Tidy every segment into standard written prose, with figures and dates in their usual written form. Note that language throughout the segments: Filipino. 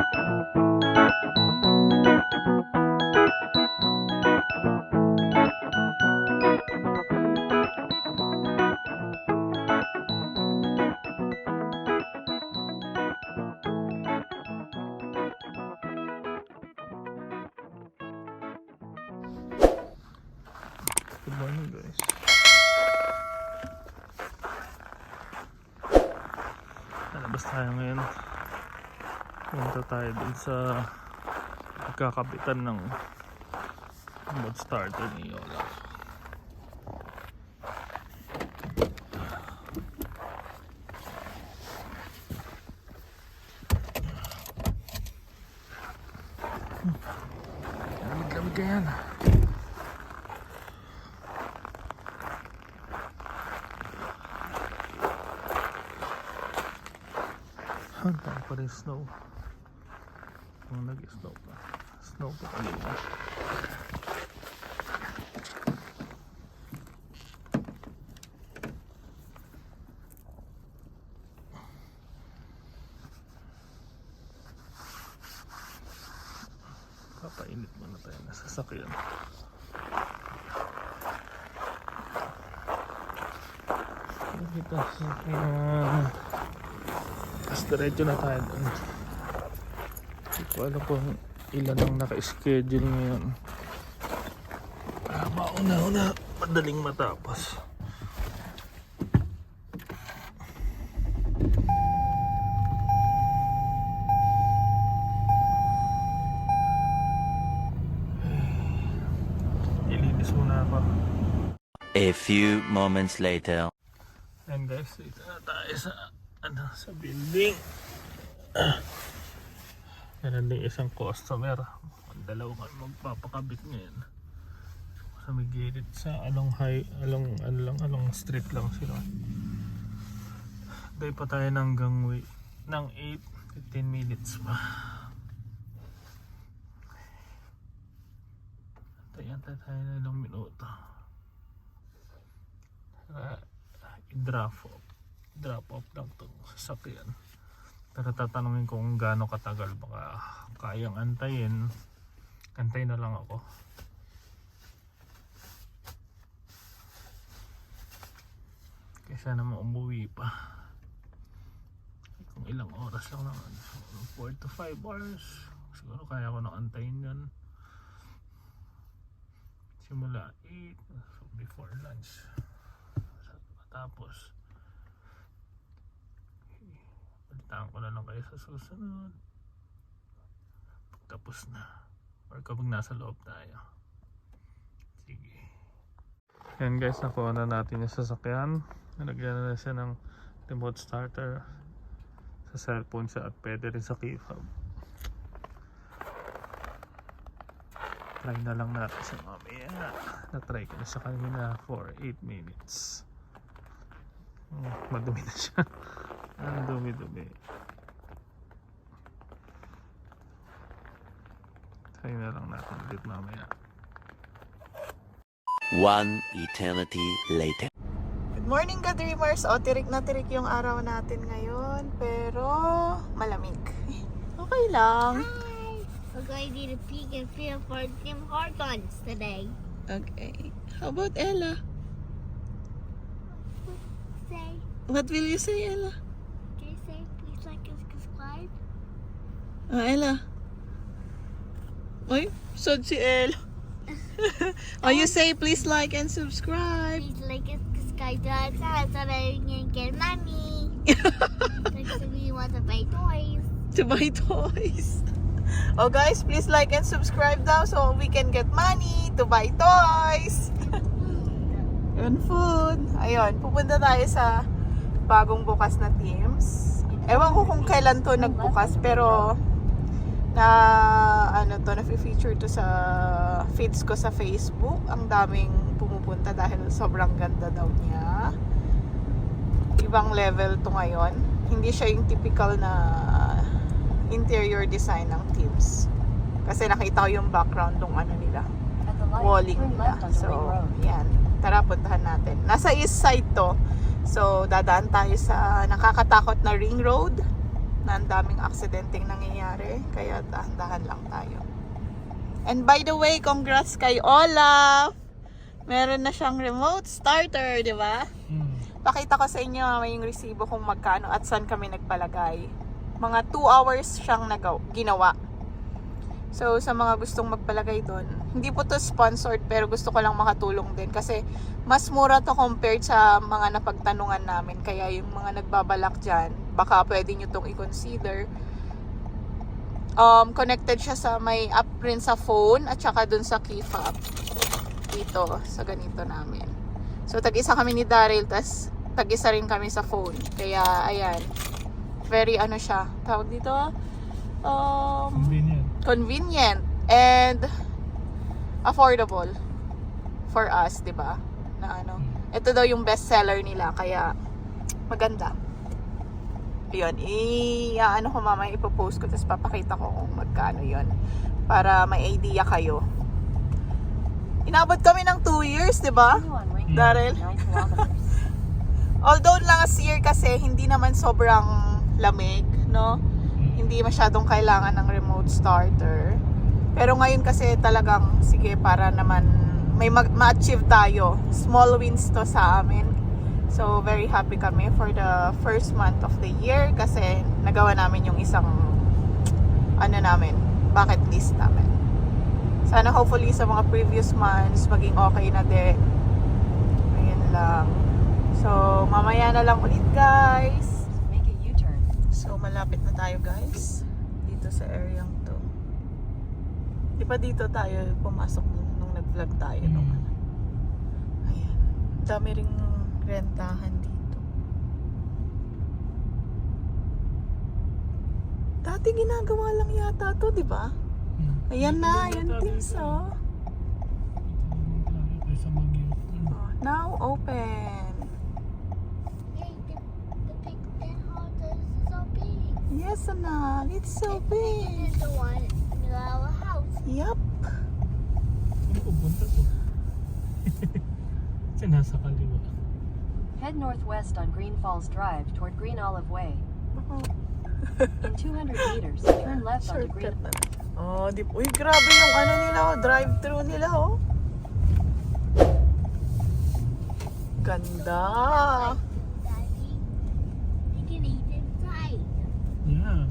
Good morning guys. Nalabas tayo ngayon. Punta tayo dun sa pagkakapitan ng mod starter ni Yola. Lamig-lamig ka yan. Hantang pa rin snow. Kung nag-snow pa. Snow pa kanina. Papainit muna tayo na sasakyan. Kita sasakyan. Tapos diretso na tayo doon. Hindi ko alam kung ilan ang naka-schedule ngayon. Mauna-una, madaling matapos. Ilinis muna ako. A few moments later. And guys, dito na tayo sa building. Meron din isang customer. Dalawa kami magpapakabit ngayon. Sa may gilid sa along street lang sila. Day pa tayo ng gangway ng 8-15 minutes pa. Antay tayo na ilang minuto. Drop off lang itong sasakyan. Pero tatanungin ko kung gaano katagal, baka kayang antayin. Antay na lang ako. Kaysa naman umuwi pa. Kung ilang oras lang naman, 4 to 5 hours, siguro kaya ko nang antayin yan. Simula 8, so before lunch. Tapos balitaan ko na lang kayo sa susunod pagtapos na or kapag nasa loob tayo. Sige. Yan guys, nakuha na natin yung sasakyan. Nalagyan na siya ng remote starter. Sa cellphone siya at pwede rin sa key fob. Try na lang natin siya mamaya. Na-try ko na siya kanina for 8 minutes. Madumi na siya. Ang dumi-dumi. Try na lang natin ulit mamaya. One eternity later. Good morning ka dreamers! O, tirik na tirik yung araw natin ngayon, pero malamig. Okay lang. Hi! We're going to do the peek and feel for Tim Hortons today. Okay. How about Ella? Say, What will you say, Ella? can you say please like and subscribe? Ella. Oy, sad si Ella. You say please like and subscribe. Please like and subscribe to our channel so that we can get money. Like, so we want to buy toys. To buy toys. Oh guys, please like and subscribe daw so we can get money to buy toys. Yun, food. Ayun, pupunta tayo sa bagong bukas na Teams. Ewan ko kung kailan to nagbukas, pero na-feature to sa feeds ko sa Facebook. Ang daming pumupunta dahil sobrang ganda daw niya. Ibang level to ngayon. Hindi siya yung typical na interior design ng Teams. Kasi nakita ko yung background ng ano nila, walling nila. So, yan. Tara, puntahan natin. Nasa east side to. So, dadaan tayo sa nakakatakot na ring road. na ang daming aksidenteng nangyayari. Kaya dahan-dahan lang tayo. And by the way, congrats kay Olaf! Meron na siyang remote starter, di ba? Pakita ko sa inyo may yung resibo kung magkano at saan kami nagpalagay. Mga 2 hours siyang ginawa. So, sa mga gustong magpalagay doon, hindi po to sponsored pero gusto ko lang makatulong din kasi mas mura to compared sa mga napagtanungan namin. Kaya yung mga nagbabalak dyan, baka pwede nyo tong i-consider. Connected siya sa may app rin sa phone at saka dun sa key fob. Dito, sa ganito namin. So, tag-isa kami ni Daryl, tas tag-isa rin kami sa phone. Kaya, ayan. Very ano siya. Tawag dito, convenient and affordable for us, 'di ba? Na ano. Ito daw yung best seller nila kaya maganda. 'Yun, ano ko mamaya ipo-post ko tapos papakita ko kung magkano 'yon para may idea kayo. Inabot kami ng 2 years, 'di ba? Daryl. Although last year kasi hindi naman sobrang lamig, no? Hindi masyadong kailangan ng remote starter. Pero ngayon kasi talagang, sige, para naman may ma-achieve tayo. Small wins to sa amin. So, very happy kami for the first month of the year kasi nagawa namin yung isang bucket list namin. Sana hopefully sa mga previous months maging okay na din. Ayan lang. So, mamaya na lang ulit, guys. So, malapit na tayo, guys. Dito sa area to. Di ba dito tayo pumasok nung nag-vlog tayo? Ayan. Dami ring rentahan dito. Dati ginagawa lang yata to, di ba? Ayan na, ayan things, oh. Now open. Yes, Anal. It's so big. This is the one near our house. Yup. Ano pupunta to? Kasi nasa kaliwa. Head northwest on Green Falls Drive toward Green Olive Way. In 200 meters, turn left onto Green. Oh, uy, grabe yung ano nila, oh, drive-thru nila, oh. Ganda. Daddy, you can eat inside. Yeah.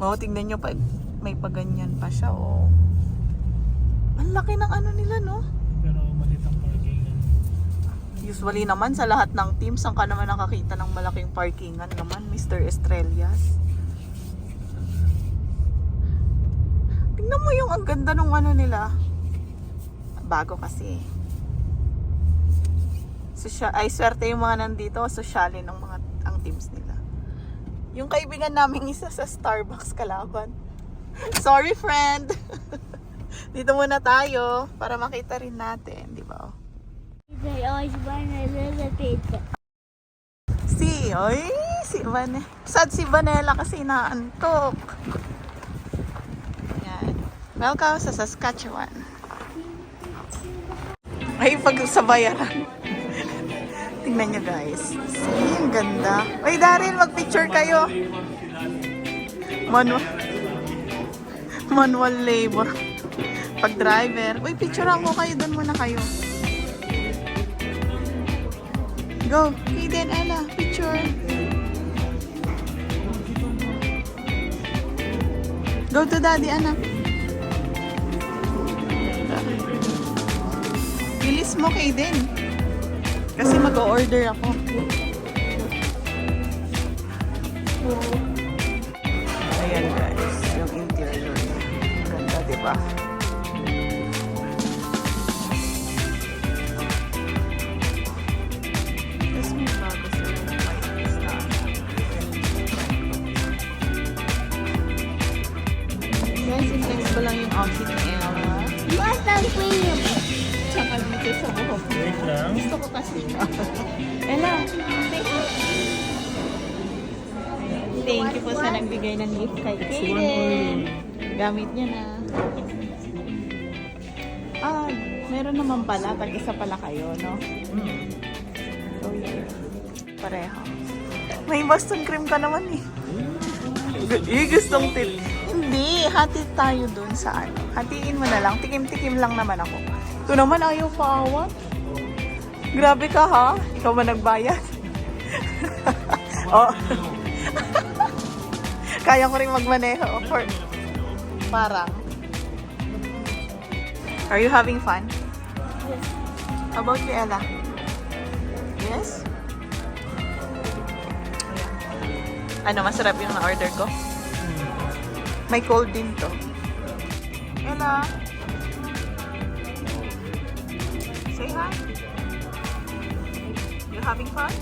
Oh, tingnan nyo pa, may paganyan pa siya, oh. Ang laki ng ano nila, no? Pero malit ang parkingan. Usually naman sa lahat ng teams, saan ka naman nakakita ng malaking parkingan naman, Mr. Estrellas? Tingnan mo yung ang ganda ng ano nila. Bago kasi. Ay, swerte yung mga nandito, sosyalin ng mga ang teams nila. Yung kaibigan namin isa sa Starbucks kalaban. Sorry, friend. Dito muna tayo para makita rin natin, di ba? They always want a little pizza. Si Vanella. Sad si Vanella kasi naantok. Yan. Welcome sa Saskatchewan. Ay, pag sa bayaran. Tingnan nyo, guys. See, ang ganda. Uy, Daryl, mag-picture kayo. Manual labor. Pag driver. Uy, picturean ko kayo. Doon muna kayo. Go. Hayden, Ella. Picture. Go to daddy, anak. Bilis mo, Hayden. Kasi mag-o-order ako. Ayan, guys. Yung interior. Ganda, diba? Tapos may bago sila ng white na. Guys, i-flex ko lang yung outfit ni Ella. What's that cream? Tsaka dito sa buhok. Wait lang. Gusto ko kasi. Ella, thank you po sa nagbigay ng gift kay Kaden. Gamit niya na. Ah, meron naman pala. Tag-isa pala kayo, no? So, yeah. Pareho. May Boston cream ka naman eh. Gustong tip. Hindi, hatid tayo dun sa ano. Hatiin mo na lang. Tikim-tikim lang naman ako. Ito naman ayaw paawat. Grabe ka ha? Ikaw ba nagbayad? Oh. Kaya ko rin magmaneho. Parang. Are you having fun? Yes. How about you, Ella? Yes? Ano, masarap yung na-order ko? May cold din to. Ella! Say hi! You having fun?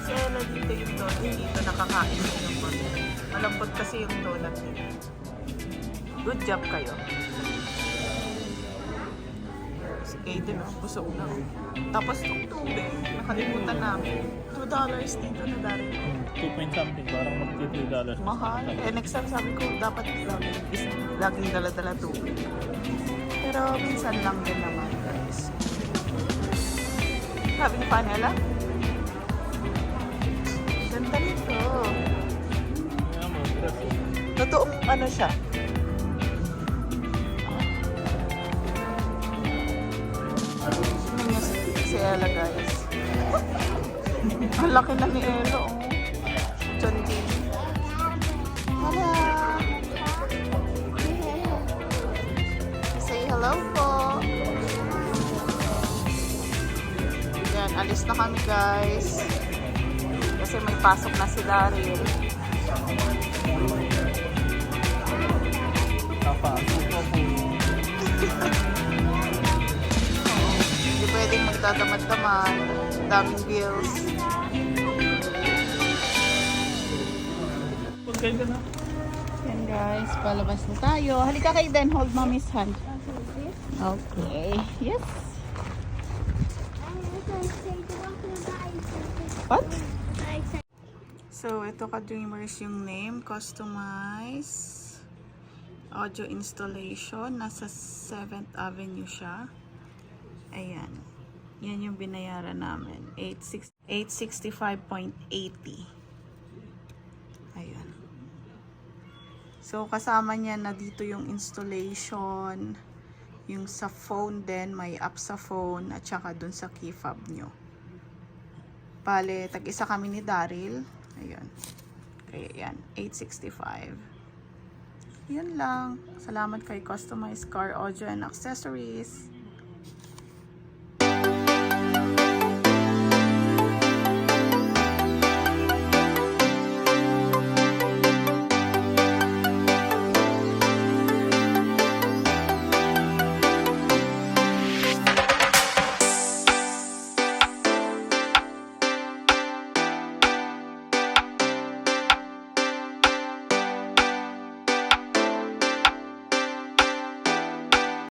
Si Ella dito yung donut. Dito nakakain ko yung donut. Malambot kasi yung donut nila. Good job kayo. Si Aiden, busog na. Tapos itong tubig, nakalimutan namin. $2 dito na dahil. 2 point something, parang mag-$3. Mahal. Next time sabi ko, dapat laging dala-dala tubig. Pero minsan lang din naman, guys. Having fun, Ella? Ganda nito. Totoong ano siya. Si Ella, guys. Ang laki na ni Ella, oh. John D. Hello. Say hello po. Yan, alis na kami, guys. Kasi may pasok na si Daryl. Hindi pwedeng magdadamad-damad. Daming bills. Pagkay ka na. Yan guys, palabas na tayo. Halika kayo din, hold mommy's hand. Okay. Yes. What? So, ito ka-dreamers yung name. Customize. Audio installation. Nasa 7th Avenue siya. Ayan. Yan yung binayaran namin. 865.80. Ayan. So, kasama niya na dito yung installation. Yung sa phone din, may app sa phone. At saka dun sa key fob nyo. Bale, tag-isa kami ni Daryl. Ayan. Kaya yan, 865. Yan lang. Salamat kay Customized Car Audio and Accessories.